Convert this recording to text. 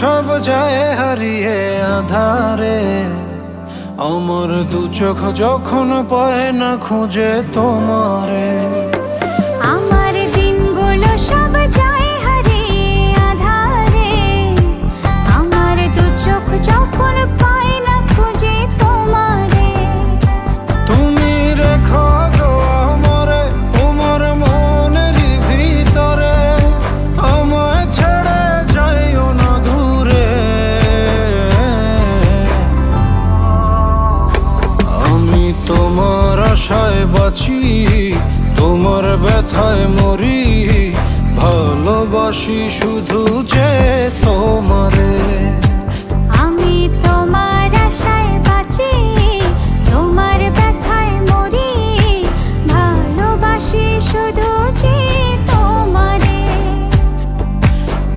সব যায় হারিয়ে আধারে, আমার দু চোখ যখন পায় না খুঁজে তোমারে। আমার দিনগুলো সব যায় হারিয়ে আঁধারে, আমার দু চোখ যখন পায় না খুঁজে তোমারে। তুমি রেখো গো আমারে তোমার মনের ভিতরে, আমায় ছেড়ে যাইও না দূরে। আমি তোমার আশায় বাঁচি, তোমার ব্যথায় মরি, ভালোবাসি শুধু যে তোমার।